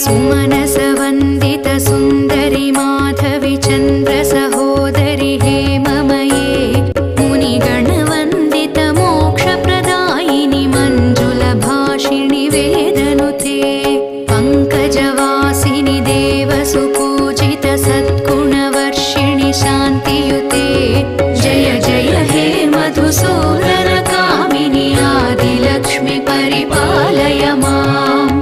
सुमनसवन्दित सुन्दरि माधवि चन्द्र सहोदरि हेममये मुनिगणवन्दित मोक्षप्रदायिनि मञ्जुलभाषिणि वेदनुते पङ्कजवासिनि देवसुपूजित सद्गुणवर्षिणि शान्तियुते जय जय हे मधुसूदनकामिनि आदिलक्ष्मि परिपालय माम्।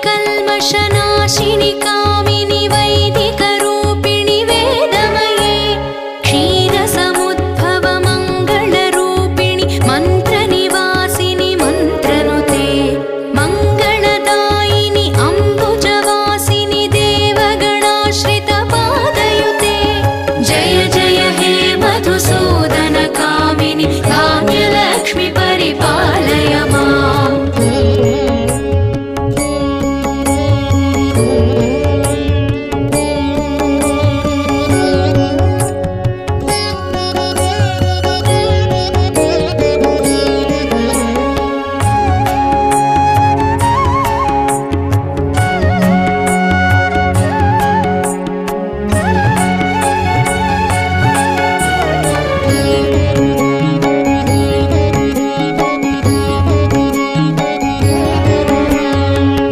कल्मषनाशिनि कामिनि वैदिकरूपिणि वेदमये क्षीरसमुद्भव मङ्गलरूपिणि मन्त्रनिवासिनि मन्त्रनुते मङ्गलदायिनि अम्बुजवासिनि देवगणाश्रितपादयुते जय जय हे मधुसूदनकामिनि धान्यलक्ष्मि परिपालय माम्।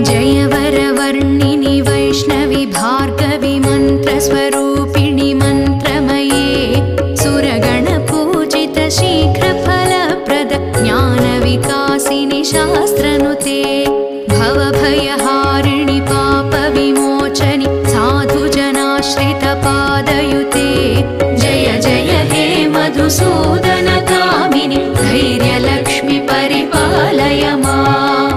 जयवरवर्णिनि वैष्णवि भार्गवि मन्त्रस्वरूपिणि मन्त्रमये सुरगणपूजित शीघ्रफलप्रद ज्ञानविकासिनि शास्त्रनुते भवभयहारिणि पापविमोचनि साधुजनाश्रितपादयुते जय जय हे मधुसूदनकामिनि धैर्यलक्ष्मि परिपालय माम्।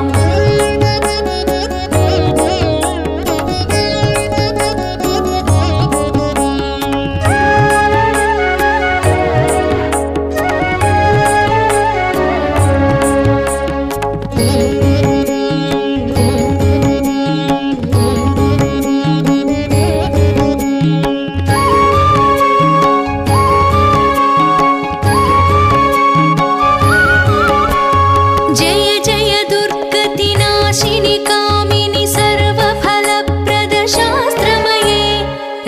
जय जय दुर्गतिनाशिनि कामिनि सर्वफलप्रद शास्त्रमये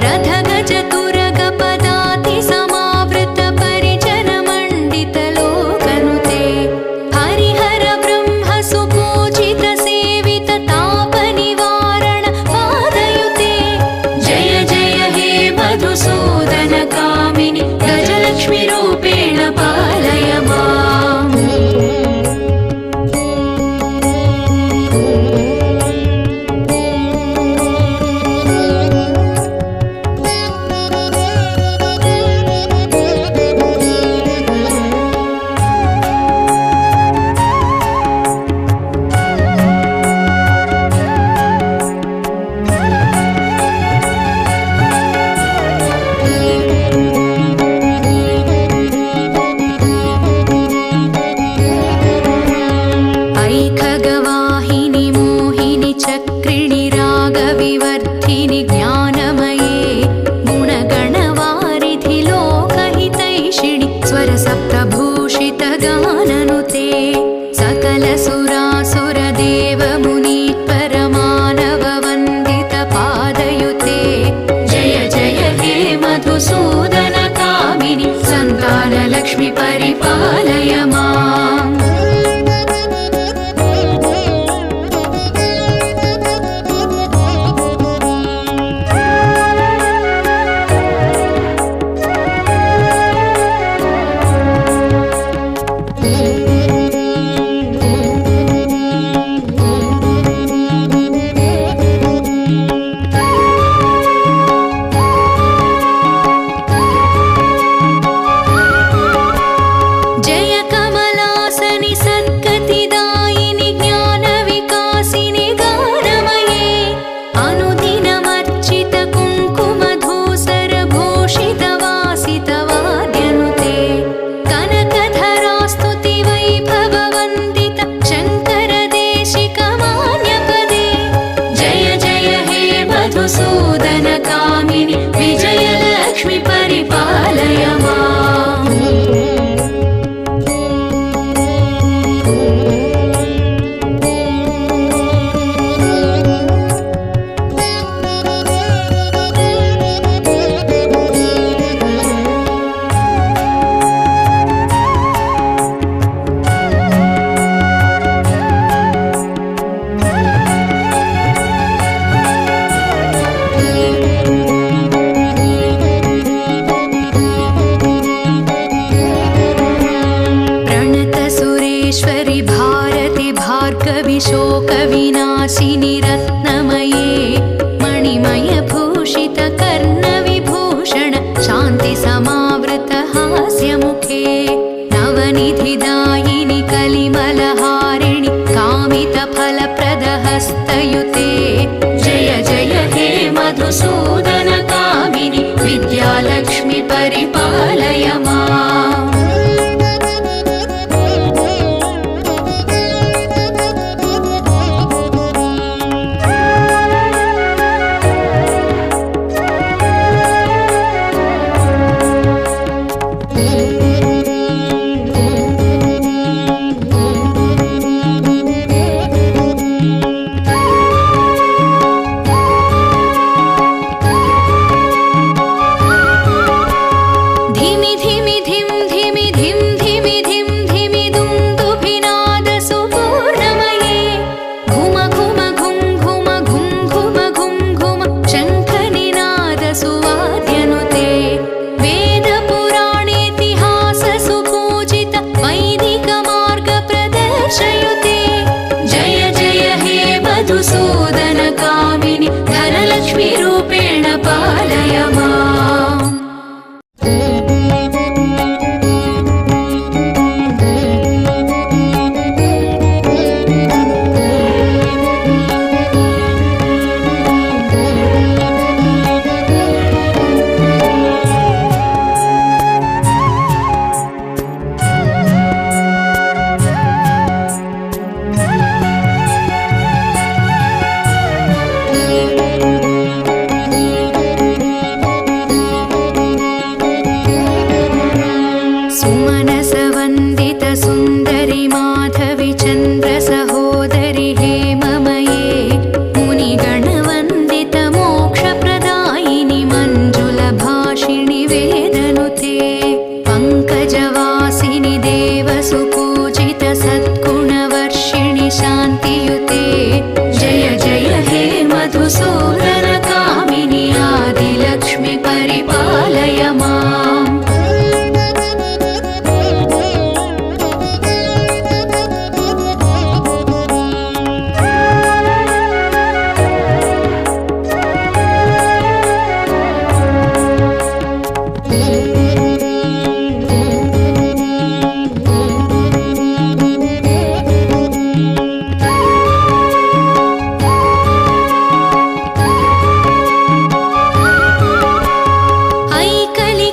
रथगजतुरगपदाति समावृत परिजनमण्डित लोकनुते हरिहर ब्रह्म सुपूजित सेवित तापनिवारण पादयुते जय जय हे मधुसूदनकामिनि गजलक्ष्मि रूपेण पालय माम्। मधुसूदनकामिनि विजयलक्ष्मि परिपालय माम्। शोकविनाशिनि रत्नमये मणिमयभूषितकर्णविभूषण शान्तिसमावृतहास्यमुखे नवनिधिदायिनि कलिमलहारिणि कामितफलप्रदहस्तयुते जय जय हे मधुसूदनकामिनि विद्यालक्ष्मि परिपालय माम्। मधुसूदनकामिनि धनलक्ष्मीरूपेण पालय माम्। सुमनसवन्दित सुन्दरि माधवि चन्द्रसहोदरि हेममये मुनिगणवन्दित मोक्षप्रदायिनि मञ्जुलभाषिणि वेदनुते पङ्कजवासिनि देवसुपूजित सद्गुणवर्षिणि शान्तियुते जय जय हे मधुसूदनकामिनि आदिलक्ष्मि परिपालय माम्।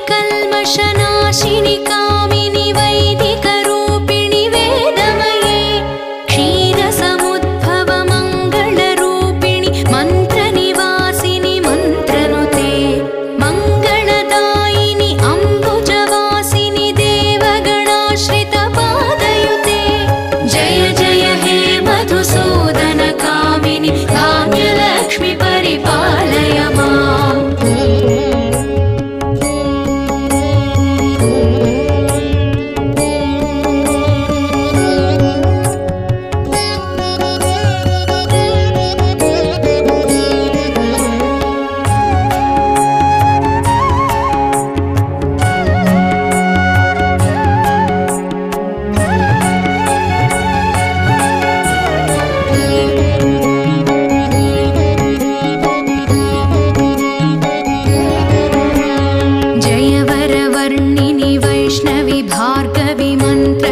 कल्मषनाशिनि कामिनि वैदिकरूपिणि वेदमये क्षीरसमुद्भव मङ्गलरूपिणि मन्त्रनिवासिनि मन्त्रनुते मङ्गलदायिनि अम्बुजवासिनि देवगणाश्रितपादयुते जय जय हे मधुसूदनकामिनि धान्यलक्ष्मि परिपालय माम्।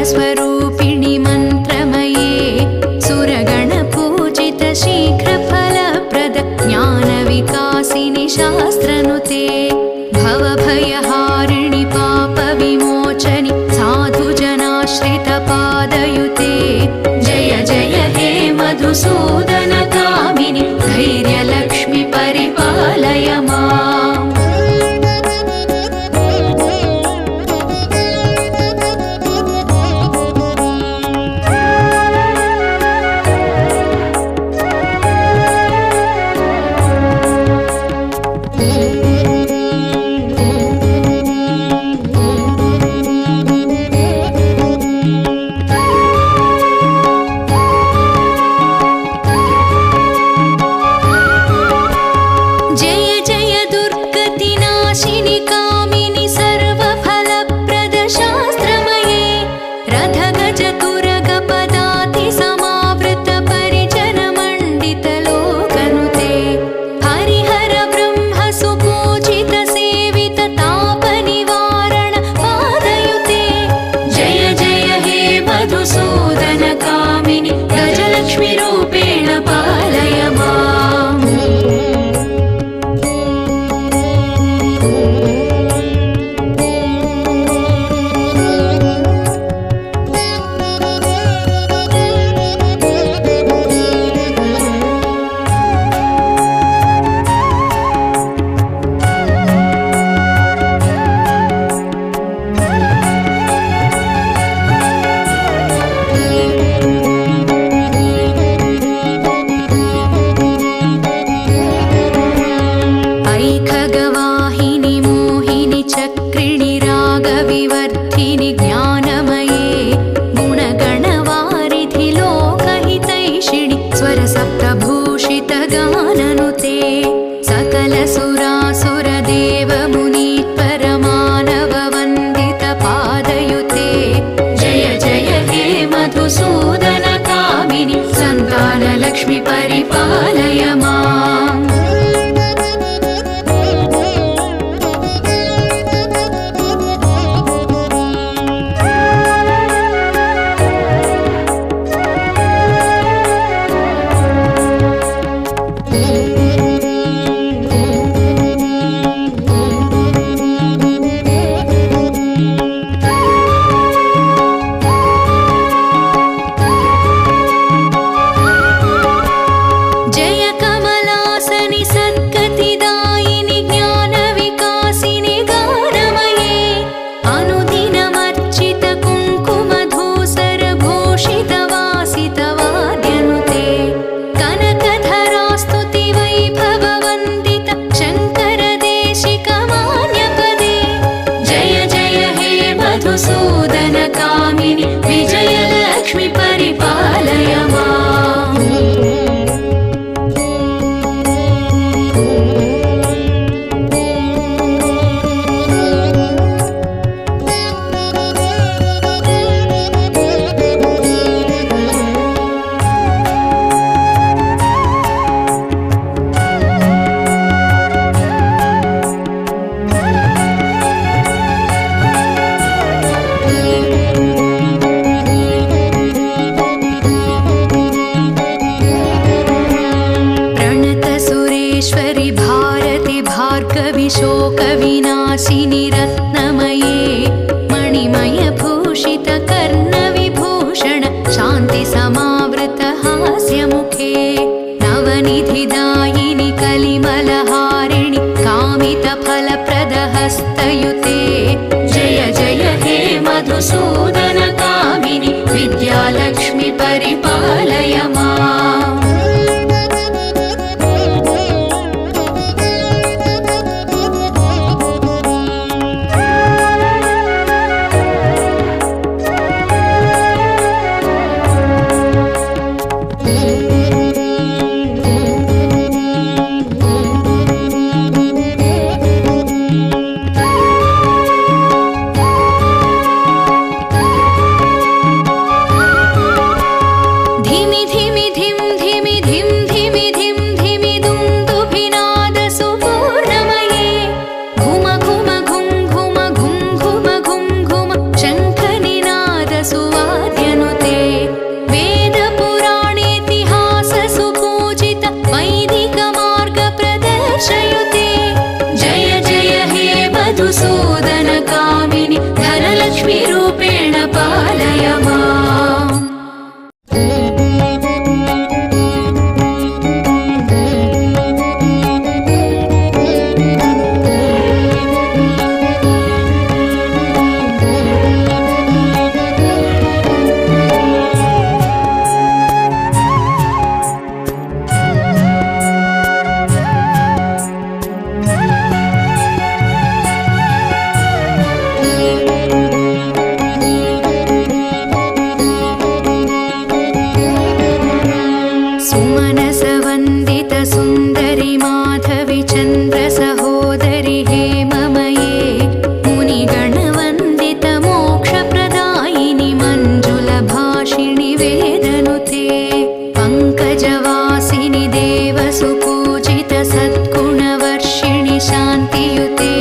स्वरूपिणि मन्त्रमये सुरगणपूजित शीघ्रफलप्रद ज्ञानविकासिनि शास्त्रनुते भवभयहारिणि पापविमोचनि साधुजनाश्रितपादयुते जय जय हे मधुसूदनकामिनि धैर्यलक्ष्मि परिपालय गजाननुते सकलसुरासुरदेवमुनीश्वरमानववन्दितपादयुते जय जय हे मधुसूदनकामिनि सन्तानलक्ष्मि परिपालय माम्। मधुसूदनकामिनि विजयलक्ष्मि परिपालय माम्। शोकविनाशिनि रत्नमये मणिमयभूषितकर्णविभूषण शान्तिसमावृतहास्यमुखे नवनिधिदायिनि कलिमलहारिणि कामितफलप्रदहस्तयुते जय जय हे मधुसूदनकामिनि विद्यालक्ष्मि परिपालय माम्। मधुसूदनकामिनि धनलक्ष्मी रूपेण पालय माम्। सुमनसवन्दित सुन्दरि माधवि चन्द्र सहोदरि हेममये मुनिगणवन्दित मोक्षप्रदायिनि मञ्जुलभाषिणि वेदनुते पङ्कजवासिनि देवसुपूजित सद्गुणवर्षिणि शान्तियुते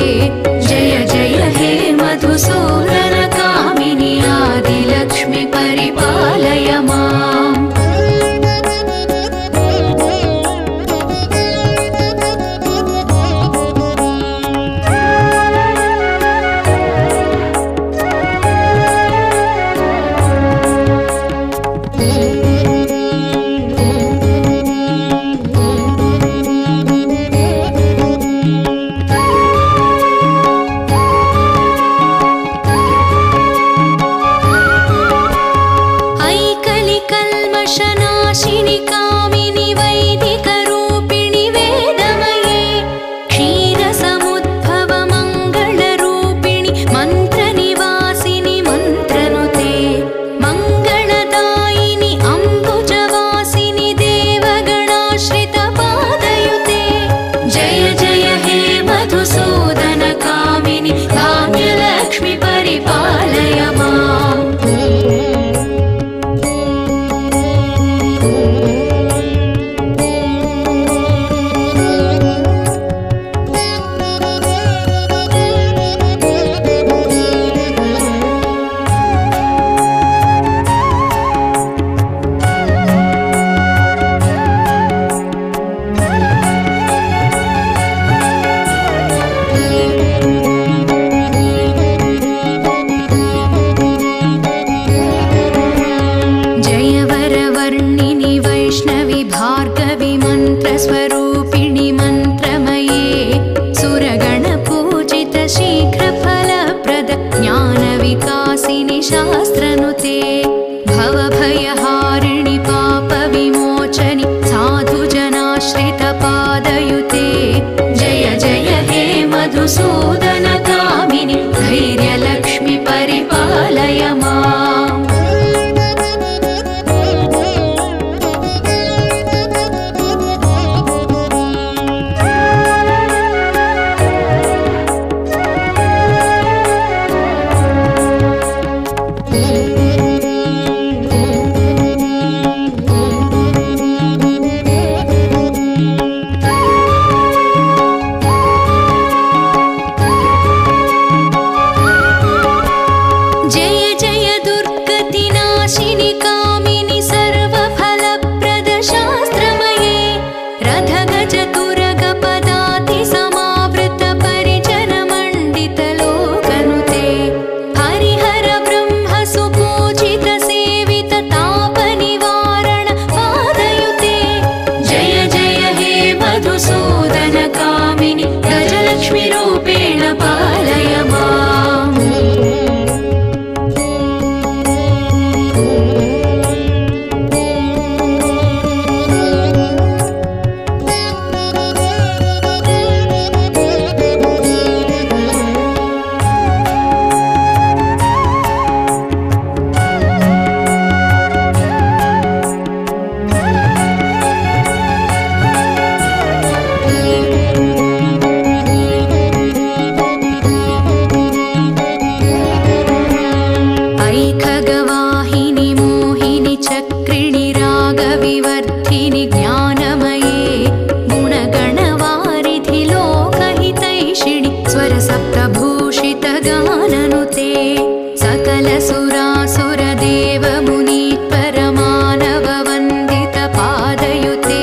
जय जय हे मधुसूदनकामिनि आदिलक्ष्मि परिपालय माम्। स्वरूपिणि मन्त्रमये सुरगणपूजित शीघ्रफलप्रद ज्ञानविकासिनि शास्त्रनुते भवभयहारिणि पापविमोचनि साधुजनाश्रितपादयुते जय जय हे मधुसूदनकामिनि धैर्यलक्ष्मि परिपालय माम्। गजलक्ष्मीरूपेण पालय माम्। ऐखगवाहिनि मोहिनि चक्रिणि रागविवर्धिनि ज्ञानमये गुणगणवारिधि लोकहितैषिणि स्वरसप्तभूषितगाननुते सकलसुरासुरदेवमुनीश्वरमानववन्दितपादयुते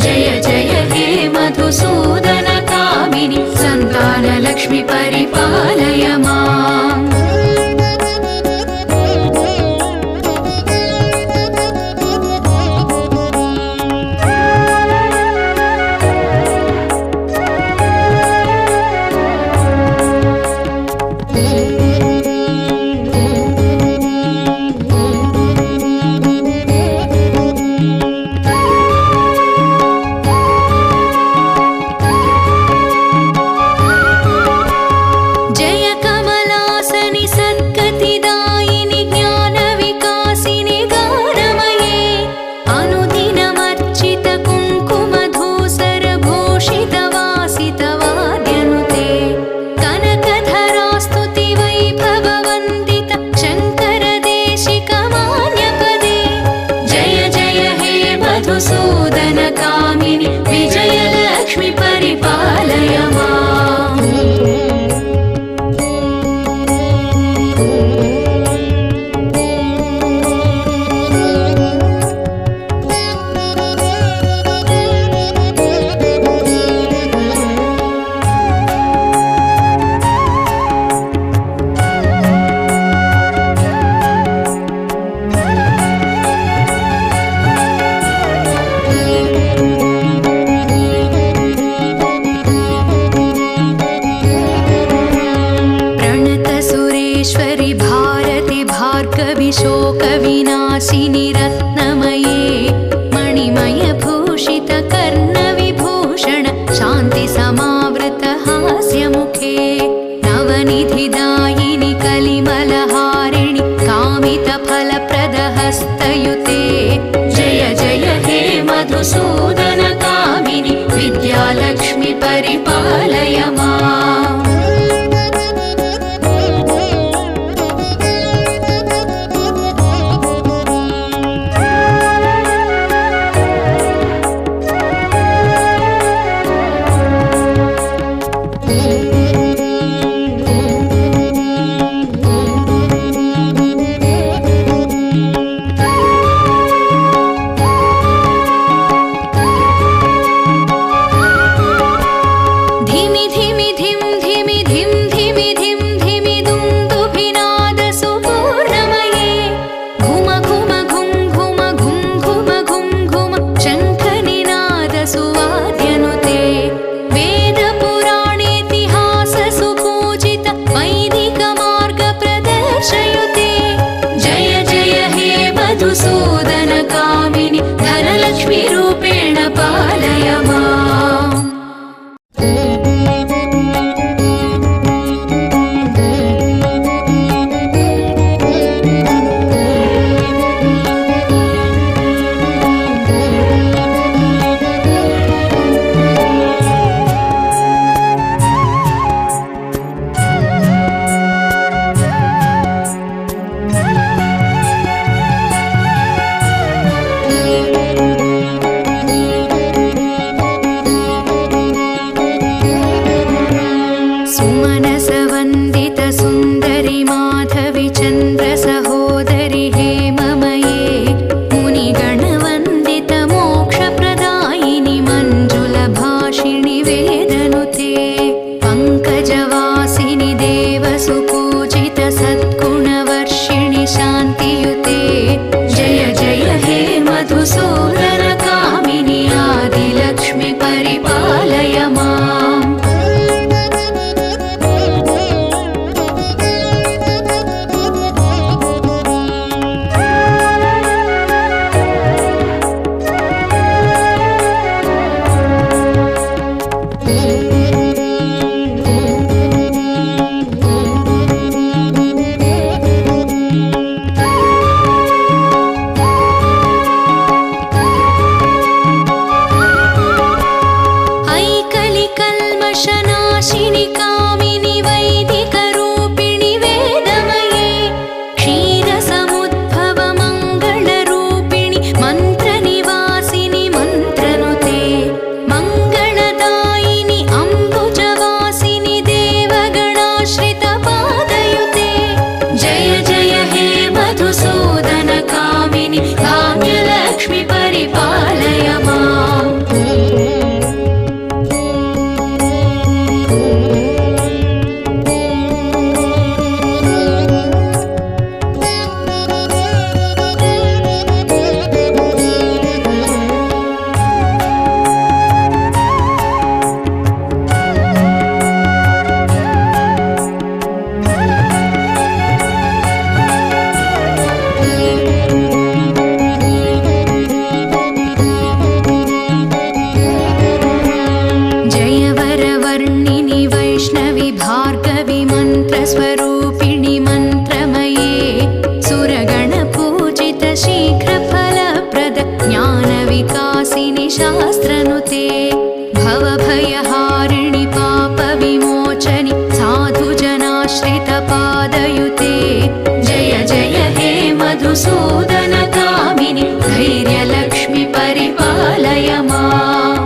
जय जय हे मधुसूदनकामिनि सन्तानलक्ष्मि परिपालय माम्। मधुसूदनकामिनि विजयलक्ष्मि परिपालय माम्। शोकविनाशिनि रत्नमये मणिमयभूषितकर्णविभूषण शान्तिसमावृतहास्यमुखे नवनिधिदायिनि कलिमलहारिणि कामितफलप्रदहस्तयुते जय जय हे मधुसूदनकामिनि विद्यालक्ष्मि परिपालय माम्। धिमि धिमि मधुसूदनकामिनि धनलक्ष्मीरूपेण पालय माम्। सुमनसवन्दित सुन्दरि माधवि चन्द्र सहोदरि हेममये मुनिगणवन्दित मोक्षप्रदायिनि मञ्जुलभाषिणि वेदनुते पङ्कजवासिनि देवसुपूजित सद्गुणवर्षिणि शान्तियुते जय जय हे मधुसूदनकामिनि आदिलक्ष्मि परिपालय माम्। कल्मषनाशिनि कामिनि वैदिकरूपिणि वेदमये क्षीरसमुद्भव मङ्गलरूपिणि मन्त्रनिवासिनि मन्त्रनुते मङ्गलदायिनि अम्बुजवासिनि देवगणाश्रितपादयुते जय जय हे मधुसूदनकामिनि धान्यलक्ष्मि परिपालय माम्। जयवरवर्णिनि वैष्णवि भार्गवि मन्त्रस्वरूपिणि मन्त्रमये सुरगणपूजित शीघ्रफलप्रद ज्ञानविकासिनि शास्त्रनुते भवभयहारिणि पापविमोचनि साधुजनाश्रितपादयुते जय जय हे मधुसूदनकामिनि धैर्यलक्ष्मि परिपालय माम्।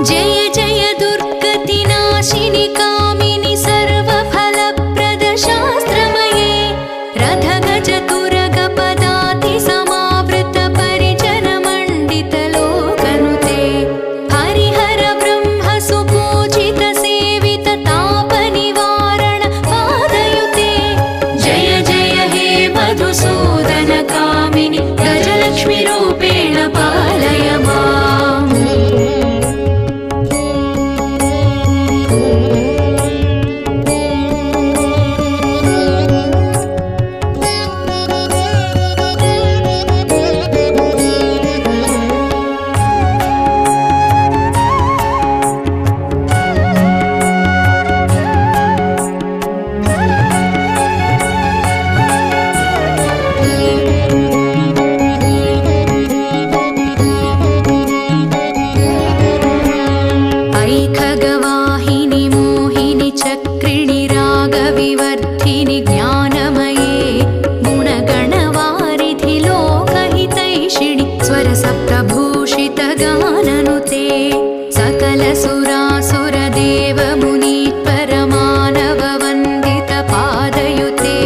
जय जय दुर्गतिनाशिनि कामिनि सर्वफलप्रद शास्त्रमये रथगजतुरगपदाति समावृत परिजनमण्डित लोकनुते हरिहर ब्रह्म सुपूजित सेवित तापनिवारण पादयुते जय जय हे मधुसूदनकामिनि गजलक्ष्मीरूपेण पालय माम्। ऐखगवाहिनि मोहिनि चक्रिणि रागविवर्धिनि ज्ञानमये गुणगणवारिधि लोकहितैषिणि स्वरसप्तभूषित गाननुते सकलसुरासुरदेवमुनीत्परमानववन्दित पादयुते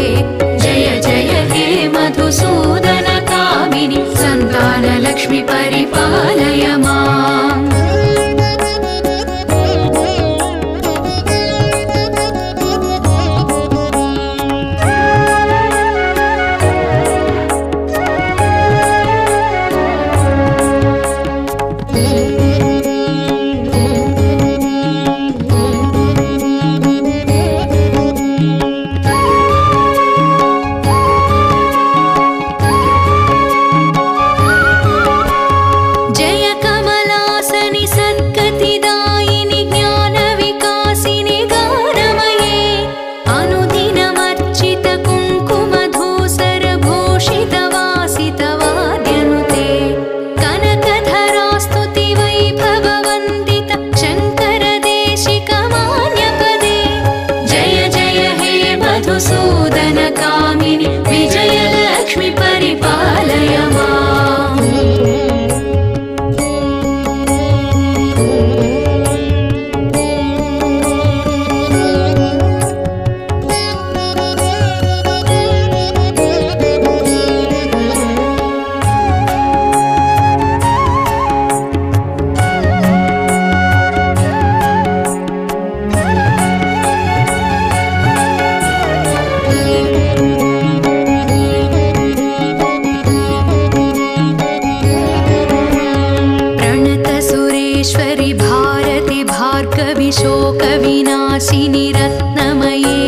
जय जय हे मधुसूदनकामिनि सन्तानलक्ष्मि परि परिपालय माम्। मधुसूदनकामिनि विजयलक्ष्मि परिपालय माम्। शोकविनाशिनि रत्नमये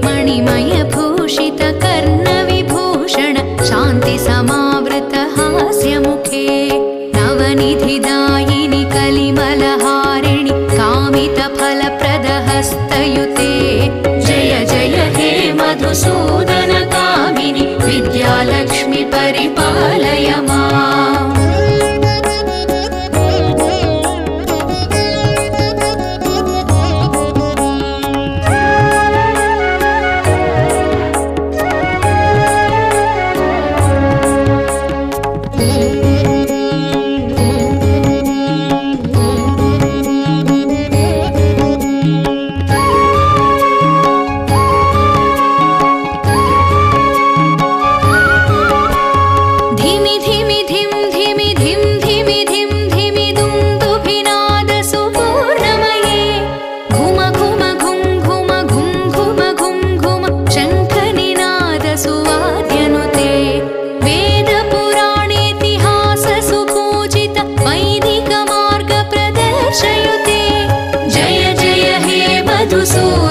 मणिमयभूषितकर्णविभूषण शान्तिसमावृतहास्यमुखे नवनिधिदायिनि कलिमलहारिणि कामितफलप्रदहस्तयुते जय जय हे मधुसूदनकामिनि विद्यालक्ष्मि परिपालय माम्। वैदिकमार्गप्रदर्शयुते जय जय हे मधुसूदनकामिनि